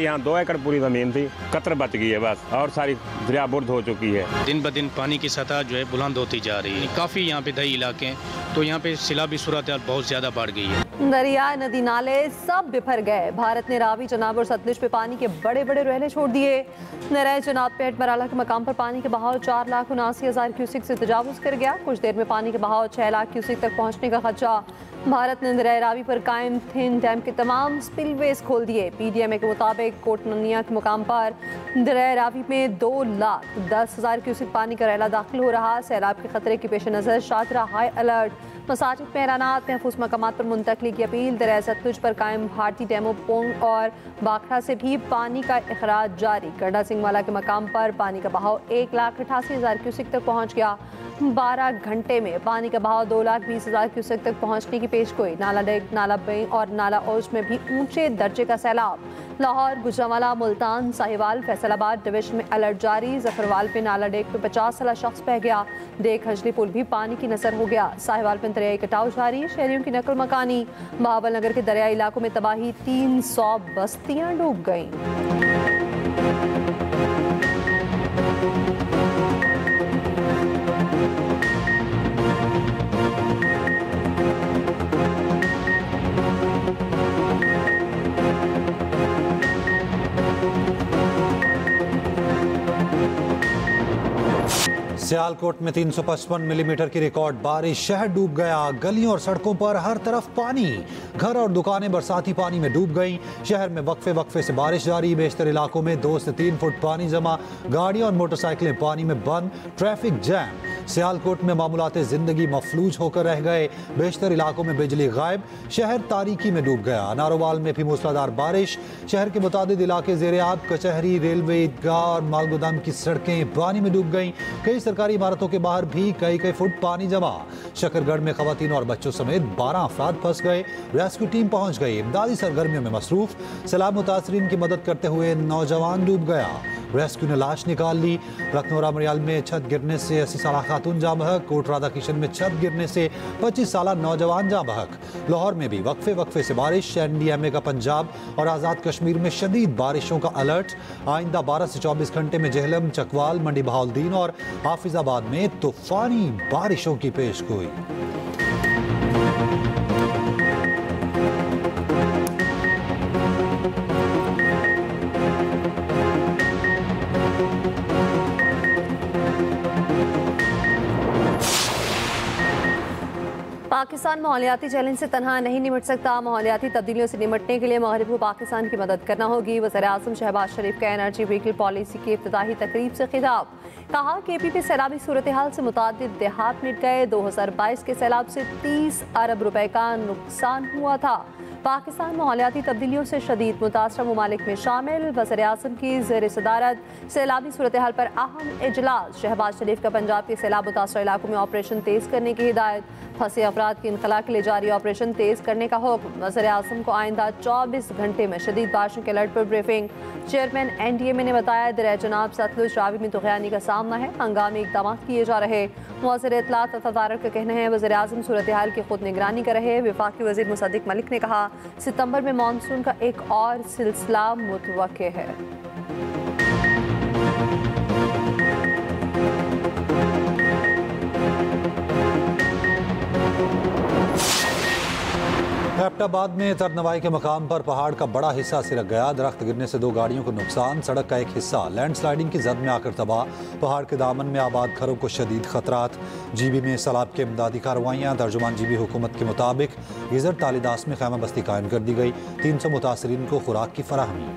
यहाँ 2 एकड़ पूरी ज़मीन थी, कतर बच गई है बस, और सारी दरिया बुर्द हो चुकी है। दिन ब दिन पानी की सतह जो है बुलंद होती जा रही है। काफ़ी यहाँ पे दही इलाके हैं, तो यहाँ पे सैलाबी सूरत हाल बहुत ज़्यादा बढ़ गई है। दरिया, नदी नाले सब बिफर गए। भारत ने रावी, चनाब और सतलुज पे पानी के बड़े बड़े रहले छोड़ दिए। नराय चनाब पे मराला के मकाम पर पानी के बहाव 4,79,000 क्यूसिक से तजावुज कर गया। कुछ देर में पानी के बहाव 6 लाख क्यूसिक तक पहुँचने का खदशा। भारत ने दरिया रावी पर कायम थिन डैम के तमाम स्पिलवेज खोल दिए। PDMA के मुताबिक कोटननिया के मुकाम पर दरिया रावी में 2,10,000 क्यूसिक पानी का रहला दाखिल हो रहा। सैलाब के खतरे के पेश नज़र शादरा हाई अलर्ट। मसाजिद में ऐलानात, महफूज मकामात पर मुंतकली की अपील। दरिया सतलुज पर कायम भारती डैमों पोंग और बाखड़ा से भी पानी का इखराज जारी। गड्ढा सिंह वाला के मकाम पर पानी का बहाव 1,88,000 क्यूसिक तक पहुँच गया। 12 घंटे में पानी का बहाव 2,20,000 क्यूसेक तक पहुंचने की पेशगोई। नाला डेक, नाला बें और नाला ओज में भी ऊंचे दर्जे का सैलाब। लाहौर, गुजरांवाला, मुल्तान, साहिवाल, फैसलाबाद डिवीजन में अलर्ट जारी। जफरवाल पे नाला डेक पे 50 साल शख्स बह गया। देख हजली पुल भी पानी की नजर हो गया। साहिवाल पे दरियाई कटाव जारी। शहरियों की नकल मकानी। बहावल नगर के दरियाई इलाकों में तबाही, 300 बस्तियां डूब गईं। सियालकोट में 355 मिलीमीटर की रिकॉर्ड बारिश। शहर डूब गया। गलियों और सड़कों पर हर तरफ पानी। घर और दुकानें बरसाती पानी में डूब गईं। शहर में वक्फे वक्फे से बारिश जारी। बेशतर इलाकों में 2 से 3 फुट पानी जमा। गाड़ियां और मोटरसाइकिलें पानी में बंद। Traffic jam. सियालकोट में मामूलाते जिंदगी मफलूज होकर रह गए। बेशतर इलाकों में बिजली गायब। शहर तारीकी में डूब गया। नारोवाल में भी मूसलाधार बारिश। शहर के मुतादिद इलाके ज़ेरे आब। कचहरी, रेलवे, ईदगाह और मालगोदाम की सड़कें पानी में डूब गईं। कई सरकारी इमारतों के बाहर भी कई फुट पानी जमा। शकरगढ़ में खवातीन और बच्चों समेत 12 अफराद फंस गए। रेस्क्यू टीम पहुंच गई। इमदादी सरगर्मियों में मसरूफ। सैलाब मुतासरीन की मदद करते हुए नौजवान डूब गया। रेस्क्यू ने लाश निकाल ली। लखनौरा मरियाल में छत गिरने से 80 साल खातून जाँ बहक। कोट राधा किशन में छत गिरने से 25 साल नौजवान जाँ बहक। लाहौर में भी वक्फे वक्फे से बारिश। NDMA का पंजाब और आज़ाद कश्मीर में शदीद बारिशों का अलर्ट। आइंदा 12 से 24 घंटे में जेहलम, चकवाल, मंडी बहाउद्दीन और हाफिजाबाद में तूफानी बारिशों की पेशगोई। पाकिस्तान माहौलियाती चैलेंज से तनहा नहीं निमट सकता। माहौलियाती तब्दीलियों से निमटने के लिए मगरिब को पाकिस्तान की मदद करना होगी। वज़ीर-ए-आज़म शहबाज शरीफ का एनर्जी व्हीकल पॉलिसी की इफ्तिताही तकरीब से खिताब। कहा KP में सैलाबी सूरत हाल से मुतादिद देहात मिट गए। 2022 के सैलाब से 30 अरब रुपए का नुकसान हुआ था। पाकिस्तान माहौलियाती तब्दीलियों से शदीद मुतासर ममालिक में शामिल। वज़ीर-ए-आज़म की ज़ेर सदारत सैलाबी सूरत हाल पर अहम इजलास। शहबाज शरीफ का पंजाब के सैलाब मुतासर इलाकों में ऑपरेशन तेज़ करने की हिदायत। फंसे अफराद की इनखला के लिए जारी ऑपरेशन तेज़ करने का हुक्म। वज़ीर-ए-आज़म को आइंदा 24 घंटे में शदीद बारिशों के अलर्ट पर ब्रीफिंग। चेयरमैन NDMA ने बताया दरिया चनाब सतलुज रावी में तुग़यानी का सामना है। हंगामी इक़दाम किए जा रहे। मुअज़्ज़िर इत्तलात तदारक का कहना है वज़ीर-ए-आज़म सूरत हाल की खुद निगरानी कर रहे। वफाकी वज़ीर मुसद्दिक मलिक ने कहा सितंबर में मानसून का एक और सिलसिला मुतवक्के है। एबटाबाद में तरनवाई के मकाम पर पहाड़ का बड़ा हिस्सा सिरक गया। दरख्त गिरने से 2 गाड़ियों को नुकसान। सड़क का एक हिस्सा लैंडस्लाइडिंग की जद में आकर तबाह। पहाड़ के दामन में आबाद घरों को शदीद खतरात। GB में सैलाब के इमदादी कार्रवाइयाँ। तर्जुमान GB हुकूमत के मुताबिक गिजर तालिदास में खैमा बस्ती कायम कर दी गई। 300 मुतासरीन को खुराक की फराहमी।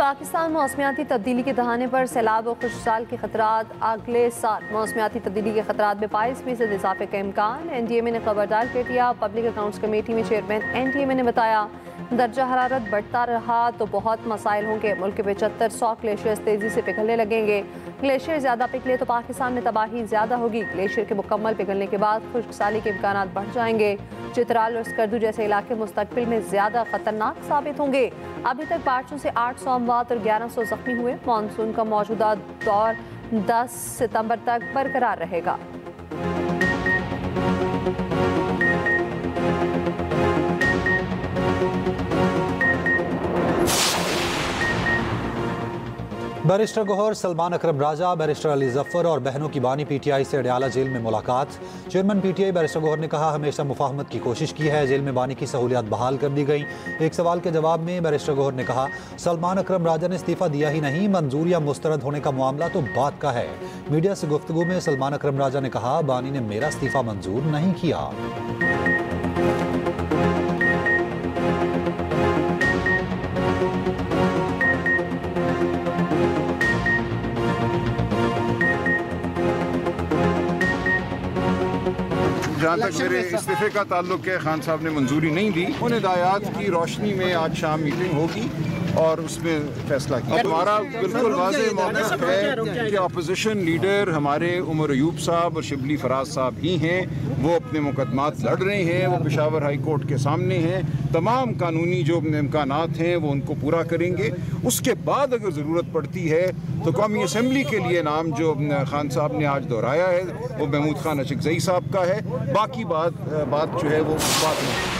पाकिस्तान मौसमियाती तब्दीली के दहाने पर सैलाब और खुशहाल के खतरात। अगले साल मौसमियाती तब्दीली के खतरात में 22% इजाफे का इम्कान। NDMA ने खबरदार कर दिया। पब्लिक अकाउंट्स कमेटी में चेयरमैन NDMA ने बताया दर्जा हरारत बढ़ता रहा तो बहुत मसाइल होंगे। मुल्क के 75-100 ग्लेशियर्स तेजी से पिघलने लगेंगे। ग्लेशियर ज़्यादा पिघले तो पाकिस्तान में तबाही ज़्यादा होगी। ग्लेशियर के मुकम्मल पिघलने के बाद खुश्क साली के इम्कान बढ़ जाएंगे। चित्राल और स्कर्दू जैसे इलाके मुस्तकबिल में ज़्यादा खतरनाक साबित होंगे। अभी तक बारिशों से 800 अमवात और 1100 जख्मी हुए। मानसून का मौजूदा दौर 10 सितंबर तक बरकरार रहेगा। बैरिस्टर गौहर, सलमान अकरम राजा, बैरिस्टर अली जफर और बहनों की बानी पीटीआई से अडयाला जेल में मुलाकात। चेयरमैन पीटीआई बैरिस्टर गौहर ने कहा, हमेशा मुफाहमत की कोशिश की है, जेल में बानी की सहूलियात बहाल कर दी गई। एक सवाल के जवाब में बैरिस्टर गौहर ने कहा, सलमान अकरम राजा ने इस्तीफा दिया ही नहीं, मंजूर या मुस्तरद होने का मामला तो बात का है। मीडिया से गुफ्तगू में सलमान अकरम राजा ने कहा, बानी ने मेरा इस्तीफा मंजूर नहीं किया। जहाँ तक मेरे इस्तीफे का ताल्लुक है, खान साहब ने मंजूरी नहीं दी। उन हिदायत की रोशनी में आज शाम मीटिंग होगी और उसमें फैसला किया। हमारा बिल्कुल वाज़ेह मौक़िफ़ है कि अपोजिशन लीडर हमारे उमर अयूब साहब और शिबली फराज साहब ही हैं। वो अपने मुकदमात लड़ रहे हैं, वो पेशावर हाई कोर्ट के सामने हैं। तमाम कानूनी जो इम्कानात हैं वो उनको पूरा करेंगे। उसके बाद अगर ज़रूरत पड़ती है तो कौमी असम्बली के लिए नाम जो खान साहब ने आज दोहराया है वो महमूद खान अशकज़ई साहब का है। बाकी बात जो है वो बात नहीं।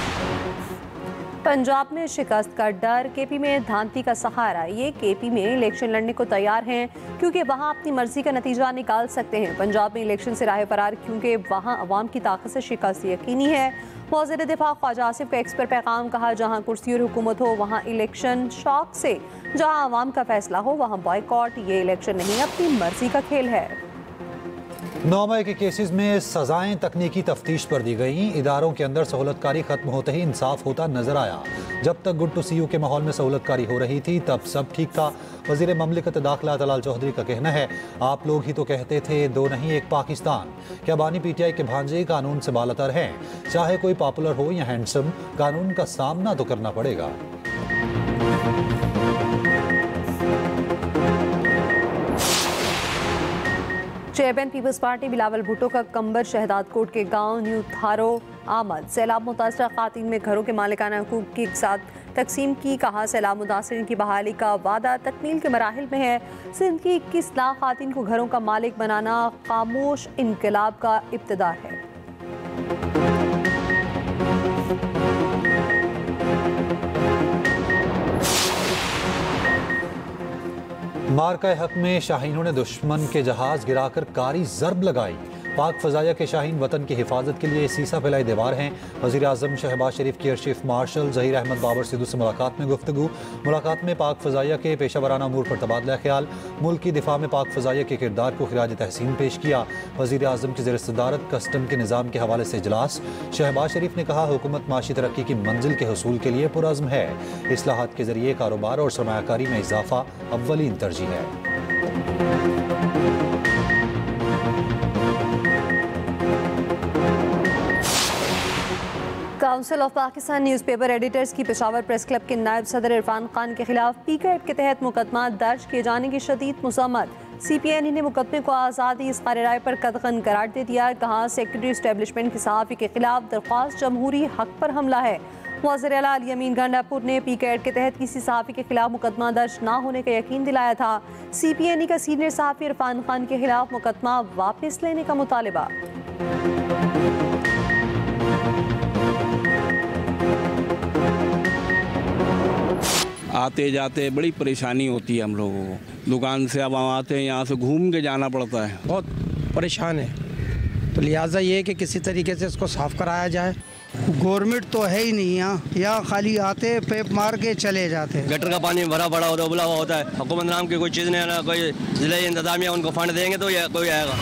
पंजाब में शिकस्त का डर, केपी में धांधली का सहारा। ये केपी में इलेक्शन लड़ने को तैयार हैं क्योंकि वहाँ अपनी मर्जी का नतीजा निकाल सकते हैं। पंजाब में इलेक्शन से राह फरार क्योंकि वहाँ अवाम की ताकत से शिकस्त यकीनी है। वज़ीर दिफा ख्वाजा आसिफ का एक्स पर पैगाम, कहा, जहाँ कुर्सी और हुकूमत हो वहाँ इलेक्शन शौक से, जहाँ अवाम का फैसला हो वहाँ बॉयकॉट। ये इलेक्शन नहीं, अपनी मर्जी का खेल है। 9 मई के केसेस में सजाएं तकनीकी तफ्तीश पर दी गई। इदारों के अंदर सहूलतकारी खत्म होते ही इंसाफ होता नजर आया। जब तक गुड टू सी यू के माहौल में सहूलतकारी हो रही थी तब सब ठीक था। वजीर ममलिकत दाखिला तलाल चौधरी का कहना है, आप लोग ही तो कहते थे दो नहीं एक पाकिस्तान। क्या बानी पीटीआई के भांजे कानून से बालातर हैं? चाहे कोई पॉपुलर हो या हैंडसम, कानून का सामना तो करना पड़ेगा। Chairman people's party Bilawal Bhutto का कंबर शहदाद कोट के गांव न्यू थारो आमद। सैलाब मुतासरा खातिन में घरों के मालिकाना हकूक के साथ तकसीम की। कहा, सैलाब मुतासरीन की बहाली का वादा तकमील के मराहिल में है। सिंध की 21 लाख खातिन को घरों का मालिक बनाना खामोश इनकलाब का इब्तिदा है। मार्का हक में शाहीनों ने दुश्मन के जहाज गिराकर कारी जरब लगाई। पाक फजाया के शाहीन वतन की हिफाजत के लिए सीसा फैलाई दीवार हैं। वज़ीर आज़म शहबाज शरीफ की air chief marshal Zaheer Ahmed Babar Sidhu से मुलाकात में गुफ्तगू। मुलाकात में पाक फजाया के पेशा वराना अमूर पर तबादला ख्याल। मुल्क की दिफा में पाक फजाया के किरदार को खिराज तहसीन पेश किया। वज़ीर आज़म की ज़ेर सदारत कस्टम के निज़ाम के हवाले से इजलास। शहबाज शरीफ ने कहा, हुकूमत माशी तरक्की की मंजिल के हसूल के लिए पुरअज़्म है। इस्लाहात के ज़रिए कारोबार और सरमायाकारी में इजाफा अव्वलीन तरजीह है। Council of Pakistan newspaper editors की पेशावर प्रेस क्लब के नायब सदर इरफान खान के खिलाफ पीका एक्ट के तहत मुकदमा दर्ज किए जाने की शदीद मुज़म्मत। CPN ने मुकदमे को आज़ादी इज़हार राय पर कतगन करार दे दिया। कहा, सेक्रेटरी इस्टेब्लिशमेंट के सहाफ़ी के खिलाफ दरख्वास्त जमहूरी हक पर हमला है। वज़ीर आला अली अमीन गंडापुर ने पीका एक्ट के तहत किसी सहाफ़ी के खिलाफ मुकदमा दर्ज ना होने का यकीन दिलाया था। CPN का सीनियर सहाफ़ी इरफान खान के खिलाफ मुकदमा वापस लेने का मुतालिबा। आते जाते बड़ी परेशानी होती है हम लोगों को। दुकान से अब हम आते हैं, यहाँ से घूम के जाना पड़ता है। बहुत परेशान है, तो लिहाजा ये है कि किसी तरीके से इसको साफ़ कराया जाए। गवर्नमेंट तो है ही नहीं यहाँ खाली आते पेप मार के चले जाते। गटर का पानी भरा पड़ा होता है, उबला हुआ होता है। हुकूमत नाम की कोई चीज़ नहीं है ना, कोई जिला इंतजामिया उनको फंड देंगे तो कोई आएगा।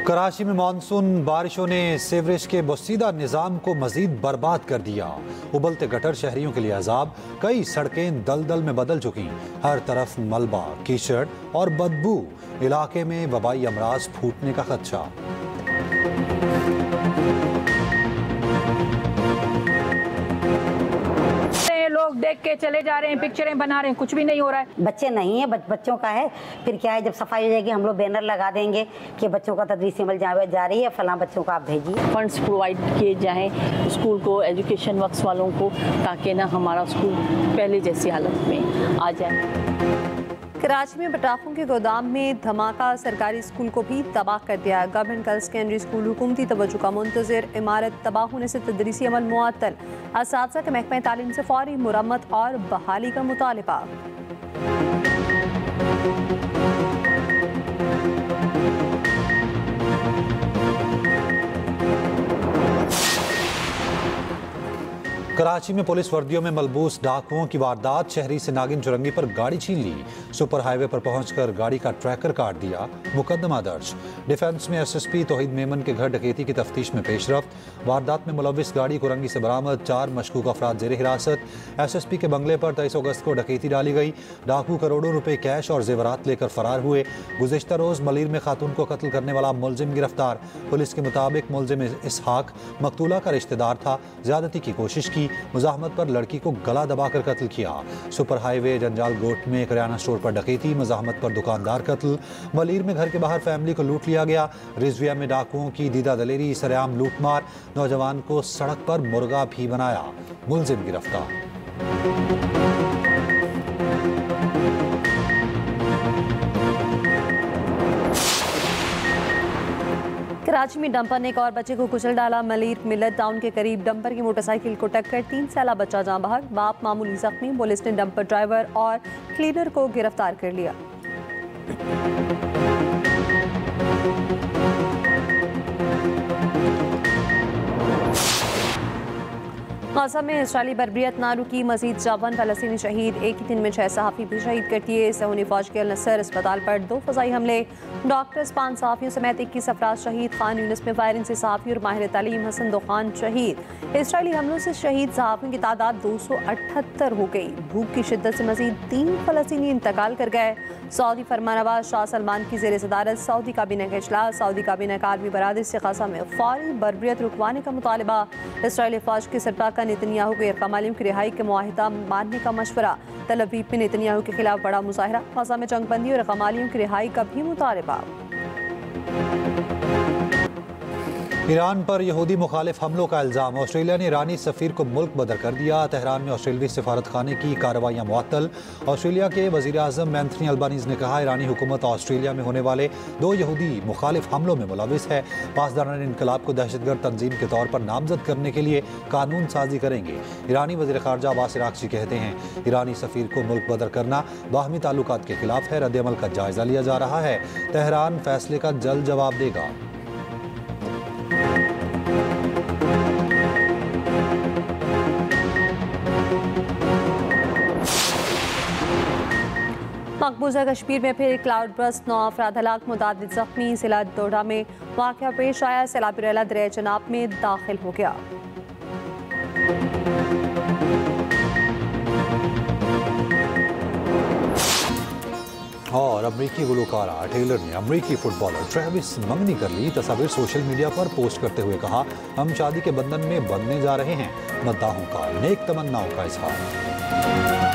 कराची में मानसून बारिशों ने सीवरेज के बसीदा निज़ाम को मजीद बर्बाद कर दिया। उबलते गटर शहरियों के लिए अजाब। कई सड़कें दलदल में बदल चुकी। हर तरफ मलबा, कीचड़ और बदबू। इलाके में वबाई अमराज फूटने का खदशा। लोग देख के चले जा रहे हैं, पिक्चरें बना रहे हैं, कुछ भी नहीं हो रहा है। बच्चे नहीं है, बच्चों का है। फिर क्या है, जब सफाई हो जाएगी हम लोग बैनर लगा देंगे कि बच्चों का तदरीस अमल जा रही है, फलां बच्चों को आप भेजिए। फंड्स प्रोवाइड किए जाएं स्कूल को, एजुकेशन वर्क्स वालों को, ताकि ना हमारा स्कूल पहले जैसी हालत में आ जाए। कराची में पटाखों के गोदाम में धमाका, सरकारी स्कूल को भी तबाह कर दिया। गवर्नमेंट गर्ल्स सेकेंडरी स्कूल हुकूमती तवज्जो का मुंतज़िर, इमारत तबाह होने से तदरीसी अमल मुअत्तल। असातिज़ा के महकमा तालीम से फौरी मुरम्मत और बहाली का मुतालिबा। कराची में पुलिस वर्दियों में मलबूस डाकुओं की वारदात, शहरी से नागिन चुरंगी पर गाड़ी छीन ली, सुपर हाईवे पर पहुंचकर गाड़ी का ट्रैकर काट दिया, मुकदमा दर्ज। डिफेंस में एसएसपी तौहीद मेमन के घर डकैती की तफ्तीश में पेशरफ्त, वारदात में मुलविस गाड़ी कुरंगी से बरामद, 4 मशकूक अफराद जेर हिरासत। एसएसपी के बंगले पर 23 अगस्त को डकैती डाली गई, डाकू करोड़ों रुपए कैश और जेवरात लेकर फरार हुए। गुज़िश्ता रोज मलीर में खातून को कत्ल करने वाला मुलजिम गिरफ्तार, पुलिस के मुताबिक मुलजिम इसहाक मकतूला का रिश्तेदार था, ज्यादती की कोशिश की, मुजाहमत पर लड़की को गला दबाकर कत्ल किया। सुपर हाईवे जंजाल गोट में किराना स्टोर पर डकैती, मुजाहमत पर दुकानदार कत्ल। मलीर में घर के बाहर फैमिली को लूट लिया गया। रिजविया में डाकुओं की दीदा दलेरी, सरेआम लूटमार, नौजवान को सड़क पर मुर्गा भी बनाया, मुलजिम गिरफ्तार। कराची में डंपर ने एक और बच्चे को कुचल डाला। मलीर मिलत टाउन के करीब डंपर की मोटरसाइकिल को टक्कर, 3 साला बच्चा जाँ बहक, बाप मामूली जख्मी। पुलिस ने डंपर ड्राइवर और क्लीनर को गिरफ्तार कर लिया। गाज़ा में इसराइली बर्बरियत ना रुकी, मजीद 54 फलस्तीनी शहीद, एक ही दिन में 6 सहाफ़ी भी शहीद कर दिए। सहूनी फौज के अल नसर अस्पताल पर 2 फ़ज़ाई हमले, डॉक्टर्स 5 सहाफ़ियों समेत 21 अफराद शहीद। खान यूनिस में फायरिंग से सहाफ़ी और माहिर तालीम हसन दुखान शहीद। इसराइली हमलों से शहीद सहाफ़ियों की तादाद 278 हो गई। भूख की शिद्दत से मजीद 3 फलस्तीनी इंतकाल कर गए। सऊदी फरमानवाज शाह सलमान की ज़ेर सदारत सऊदी काबीना का इजलास, सऊदी काबीना का आलमी बरादरी से गाज़ा में फौरी बर्बरियत रुकवाने का मुतालिबा। इसराइली फौज के सरबराह का नेतन्याहू को यरकमालियों की रिहाई के मुआहिदा मानने का मशवरा। तल अवीव में नेतन्याहू के खिलाफ बड़ा मुजाहिरा, गाज़ा में जंगबंदी और यरकमालियों की रिहाई का भी मुतालिबा। ईरान पर यहूदी मुखालिफ हमलों का इल्ज़ाम, ऑस्ट्रेलिया ने ईरानी सफ़ीर को मुल्क बदर कर दिया। तेहरान में ऑस्ट्रेलियाई सफारत खाने की कार्रवाइयाँ मुअत्तल। ऑस्ट्रेलिया के वज़ीर आज़म एंथनी अल्बानीज़ ने कहा, ईरानी हुकूमत ऑस्ट्रेलिया में होने वाले 2 यहूदी मुखालिफ हमलों में मुलविस है। पासदारान इनकलाब को दहशतगर्द तंजीम के तौर पर नामजद करने के लिए कानून साजी करेंगे। ईरानी वज़ीर ख़ारजा अब्बास इराक़ची कहते हैं, ईरानी सफ़ीर को मुल्क बदर करना बाहमी ताल्लुकात के खिलाफ है। रद्द अमल का जायज़ा लिया जा रहा है, तेहरान फैसले का जल्द जवाब देगा। मकबूजा कश्मीर में फिर क्लाउड बर्स्ट, 9 अफराद हलाक, मुतादिद जख्मी। जिला डोडा में वाक़या पेश आया, सैलाबी रेला दरिया चनाब में दाखिल हो गया। और अमरीकी गुलकारा टेलर ने अमरीकी फुटबॉलर ट्रेविस मंगनी कर ली। तस्वीर सोशल मीडिया पर पोस्ट करते हुए कहा, हम शादी के बंधन में बंधने जा रहे हैं। मद्दाहों का नेक तमन्नाओं का इजहार।